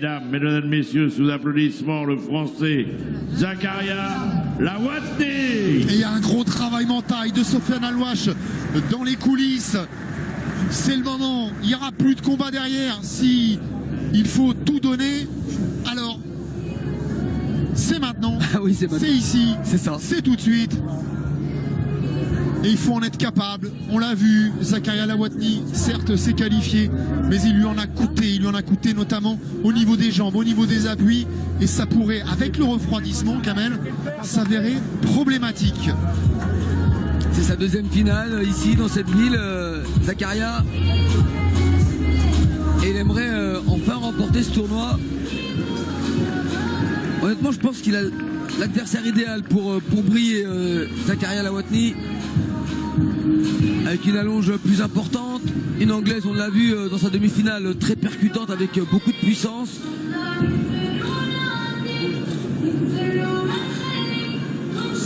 Mesdames, mesdames, messieurs, sous applaudissements, le français Zakaria Lawatni. Et il y a un gros travail mental de Sofiane Alouache dans les coulisses. C'est le moment, il n'y aura plus de combat derrière. Si il faut tout donner, alors c'est maintenant, oui, c'est ici, c'est ça, c'est tout de suite. Et il faut en être capable. On l'a vu, Zakaria Lawatni, certes, s'est qualifié, mais il lui en a coûté notamment au niveau des jambes, au niveau des appuis. Et ça pourrait, avec le refroidissement, Kamel, s'avérer problématique. C'est sa deuxième finale ici, dans cette ville, Zakaria. Et il aimerait enfin remporter ce tournoi. Honnêtement, je pense qu'il a l'adversaire idéal pour briller, Zakaria Lawatni. Avec une allonge plus importante, une anglaise, on l'a vu dans sa demi-finale, très percutante avec beaucoup de puissance.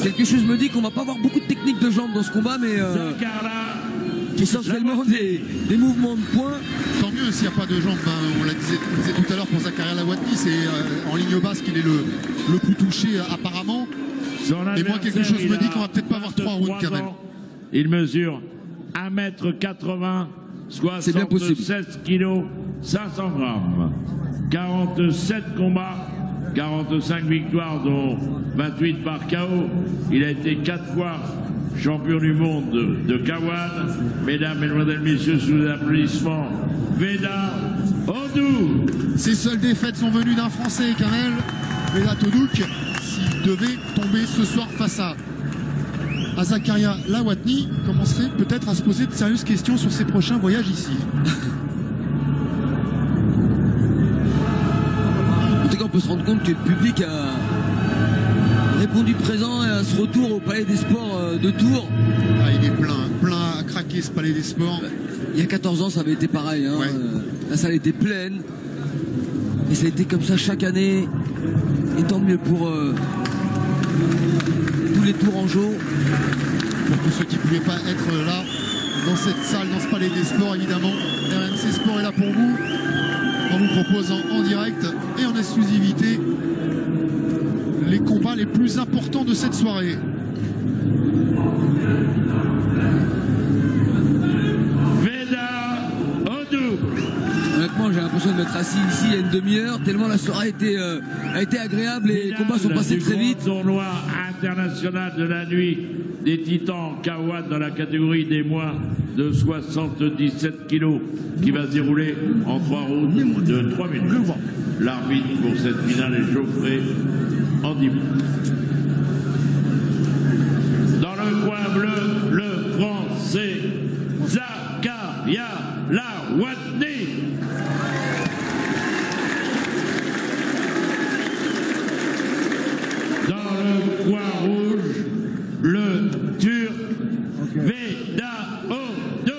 Quelque chose me dit qu'on va pas avoir beaucoup de technique de jambes dans ce combat, mais essentiellement des mouvements de poing. Tant mieux s'il n'y a pas de jambes, on l'a disait tout à l'heure pour Zakaria Lawatni, c'est en ligne basse qu'il est le plus touché apparemment. Et moi quelque chose me dit qu'on va peut-être pas avoir 3 rounds, Kamel. Il mesure 1m80, soit 76 kg, 500 grammes. 47 combats, 45 victoires, dont 28 par KO. Il a été 4 fois champion du monde de K1. Mesdames, mesdemoiselles, messieurs, sous les applaudissements, Veda Odou. Ses seules défaites sont venues d'un Français, Kamel. Veda Odou, s'il devait tomber ce soir face à Zakaria Lawatni, commencerait peut-être à se poser de sérieuses questions sur ses prochains voyages ici. En tout cas, on peut se rendre compte que le public a répondu présent à ce retour au Palais des Sports de Tours. Ah, il est plein à craquer ce Palais des Sports. Il y a 14 ans, ça avait été pareil. Hein. Ouais. La salle était pleine. Et ça a été comme ça chaque année. Et tant mieux pour tous les Tourangeaux. Pour tous ceux qui ne pouvaient pas être là, dans cette salle, dans ce Palais des Sports, évidemment, RMC Sport est là pour vous. En vous proposant en direct et en exclusivité les combats les plus importants de cette soirée. Veda Odou. Honnêtement, j'ai l'impression de m'être assis ici il y a une demi-heure, tellement la soirée a été agréable et les combats sont passés très vite. Tournoi international de la nuit des titans K1 dans la catégorie des moins de 77 kilos qui va se dérouler en 3 rounds de 3 minutes. L'arbitre pour cette finale est Geoffrey Andimont. Dans le coin bleu, le français Zakaria Lawatni. Dans le coin rouge, le Turc Veda Odou.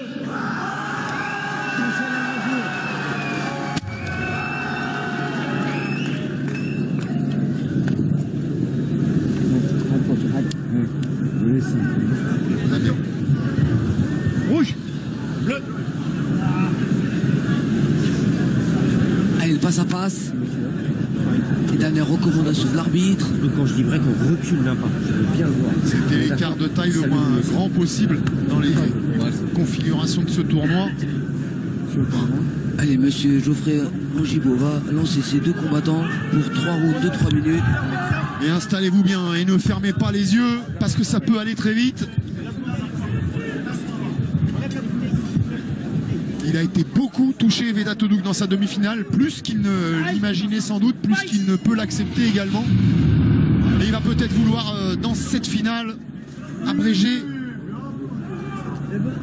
Rouge, bleu. Allez, le face à face. Les dernières recommandations de l'arbitre. Quand je dis vrai, qu'on recule d'un pas, je veux bien le voir. C'était l'écart de taille le moins grand possible dans les configurations de ce tournoi. Allez, monsieur Geoffrey Angibault va lancer ses deux combattants pour 3 rounds de 3 minutes. Et installez-vous bien et ne fermez pas les yeux parce que ça peut aller très vite. Il a été beaucoup touché, Veda Odou, dans sa demi-finale, plus qu'il ne l'imaginait sans doute, plus qu'il ne peut l'accepter également. Et il va peut-être vouloir, dans cette finale, abréger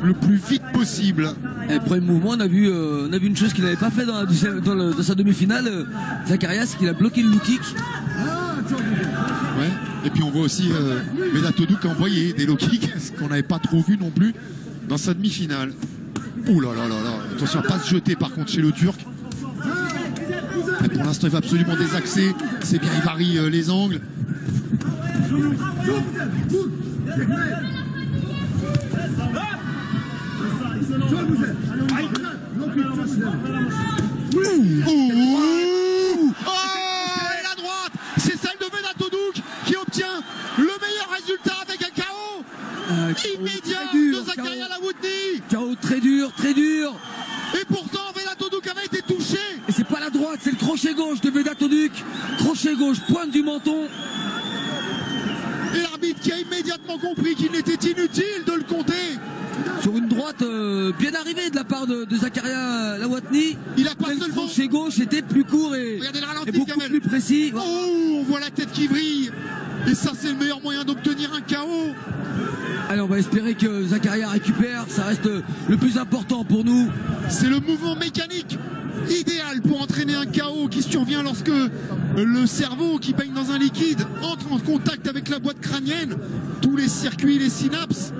le plus vite possible. Et premier mouvement, on a vu une chose qu'il n'avait pas fait dans sa demi-finale, Zakaria, c'est qu'il a bloqué le low kick. Ouais. Et puis on voit aussi Veda Odou qui a envoyé des low kicks, ce qu'on n'avait pas trop vu non plus dans sa demi-finale. Ouh là là là là, attention à ne pas se jeter par contre chez le Turc. Et pour l'instant il va absolument désaxer, c'est bien, il varie les angles. Ouh. immédiat de Zakaria Lawatni. KO très dur, très dur. Et pourtant, Vedat Odouk avait été touché. Et c'est pas la droite, c'est le crochet gauche de Vedat Odouk. Crochet gauche, pointe du menton. Et l'arbitre qui a immédiatement compris qu'il était inutile de le compter. Sur une droite bien arrivée de la part de Zakaria Lawatni. Il a pas le seulement... crochet gauche était plus court et beaucoup plus précis. Oh, on voit la tête qui brille. Et ça, c'est le meilleur moyen d'obtenir un KO. Allez, on va espérer que Zakaria récupère. Ça reste le plus important pour nous. C'est le mouvement mécanique idéal pour entraîner un KO qui survient lorsque le cerveau qui baigne dans un liquide entre en contact avec la boîte crânienne. Tous les circuits, les synapses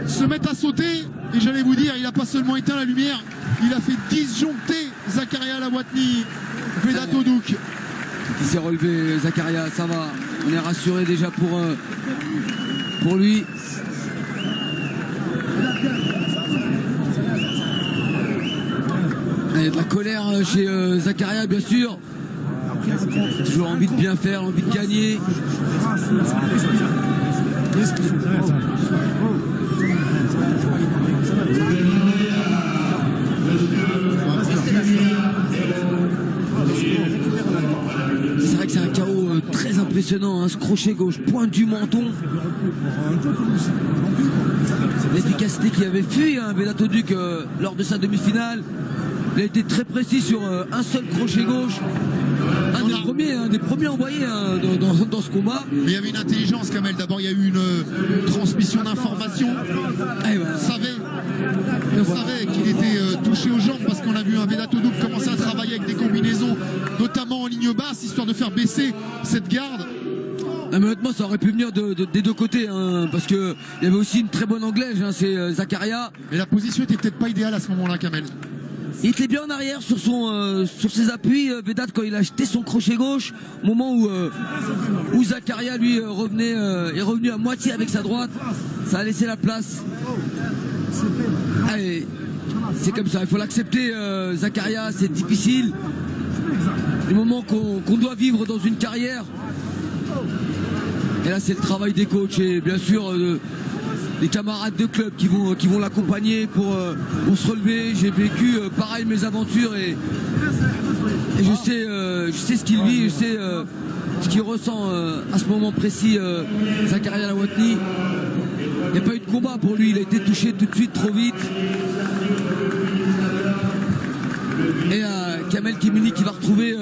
se mettent à sauter. Et j'allais vous dire, il n'a pas seulement éteint la lumière, il a fait disjoncter Zakaria Lawatni. Vedat Odouk. Il s'est relevé, Zakaria, ça va. On est rassuré déjà pour lui. Il y a de la colère chez Zakaria, bien sûr. Toujours envie de bien faire, envie de gagner. C'est vrai que c'est un KO très impressionnant, hein, ce crochet gauche, pointe du menton. L'efficacité qui avait fui Vedat Odouk lors de sa demi-finale. Il a été très précis sur un seul crochet gauche. Un des premiers envoyés dans ce combat. Mais il y avait une intelligence, Kamel. D'abord, il y a eu une transmission d'informations. On savait qu'il était touché aux jambes parce qu'on a vu un Vedat Odouk commencer à travailler avec des combinaisons, notamment en ligne basse, histoire de faire baisser cette garde. Non, mais honnêtement, ça aurait pu venir des deux côtés, hein, parce qu'il y avait aussi une très bonne anglaise, hein, c'est Zakaria. Mais la position était peut-être pas idéale à ce moment-là, Kamel. Il était bien en arrière sur ses appuis, Vedat, quand il a jeté son crochet gauche, au moment où Zakaria lui est revenu à moitié avec sa droite. Ça a laissé la place. Allez, c'est comme ça, il faut l'accepter, Zakaria, c'est difficile. Les moments qu'on doit vivre dans une carrière. Et là, c'est le travail des coachs et bien sûr des camarades de club qui vont l'accompagner pour se relever. J'ai vécu pareil mes aventures et je sais ce qu'il vit, je sais ce qu'il ressent à ce moment précis, Zakaria Lawatni. Il n'y a pas eu de combat pour lui, il a été touché tout de suite trop vite. Et Kamel Kimini qui va retrouver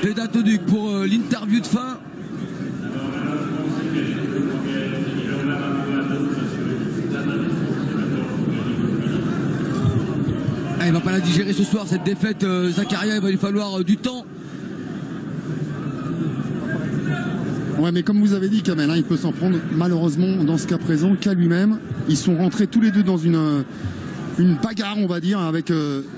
Vedat Odouk pour l'interview de fin. Il va pas la digérer ce soir cette défaite, Zakaria, il va lui falloir du temps. Ouais, mais comme vous avez dit, Kamel, hein, il peut s'en prendre malheureusement dans ce cas présent qu'à lui-même. Ils sont rentrés tous les deux dans une bagarre, on va dire, avec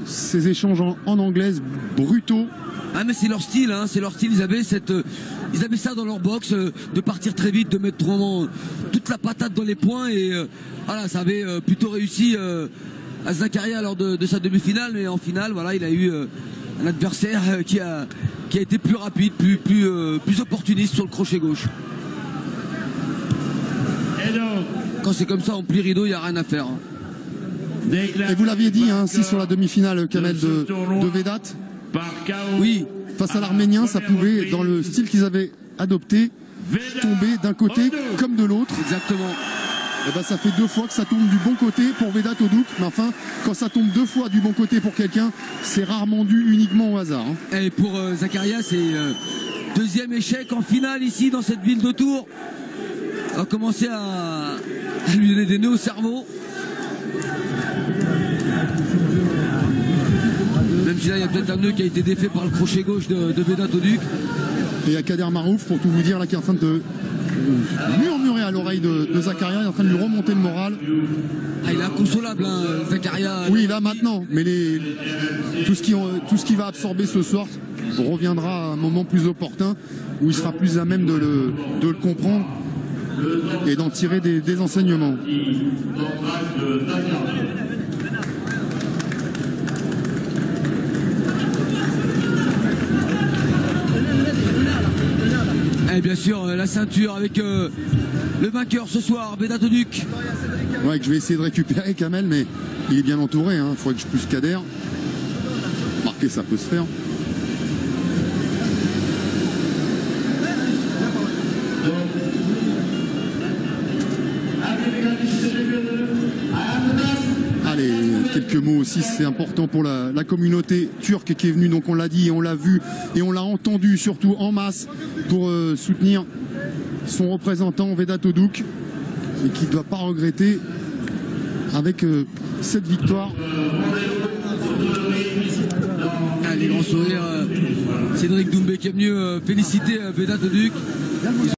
ces échanges en anglaise brutaux. Ah mais c'est leur style, hein, c'est leur style. Ils avaient ça dans leur box, de partir très vite, de mettre vraiment toute la patate dans les poings et voilà, ça avait plutôt réussi à Zakaria lors de sa demi-finale, mais en finale, voilà, il a eu un adversaire qui a été plus rapide, plus opportuniste sur le crochet gauche. Et donc, quand c'est comme ça en pli rideau, il n'y a rien à faire. Et vous l'aviez dit, hein, si sur la demi-finale, Kamel, de Vedat, oui, face à l'Arménien, ça pouvait, dans le style qu'ils avaient adopté, tomber d'un côté comme de l'autre. Exactement. Et ben ça fait 2 fois que ça tombe du bon côté pour Vedat Odouk. Mais enfin, quand ça tombe 2 fois du bon côté pour quelqu'un, c'est rarement dû uniquement au hasard. Hein. Et pour Zakaria, c'est deuxième échec en finale ici dans cette ville de Tours. On va commencer à lui donner des nœuds au cerveau. Même si là, il y a peut-être un nœud qui a été défait par le crochet gauche de Vedat Odouk. Et il y a Kader Marouf, pour tout vous dire, là, qui est en train de murmurer à l'oreille de Zakaria, il est en train de lui remonter le moral. Ah, il est inconsolable, hein, Zakaria. Oui, là maintenant, mais tout ce qui va absorber ce soir reviendra à un moment plus opportun où il sera plus à même de le comprendre et d'en tirer des enseignements. Et bien sûr, la ceinture avec Le vainqueur ce soir, Vedat Oduc. Ouais, que je vais essayer de récupérer Kamel, mais il est bien entouré. Il faudrait que je pousse Kader. Marquer, ça peut se faire. Allez, quelques mots aussi, c'est important pour la communauté turque qui est venue, donc on l'a dit, on l'a vu et on l'a entendu surtout en masse pour soutenir son représentant Vedat Oduc et qui ne doit pas regretter avec cette victoire. Allez, grand sourire, Cédric Doumbé qui est venu féliciter Vedat Oduc.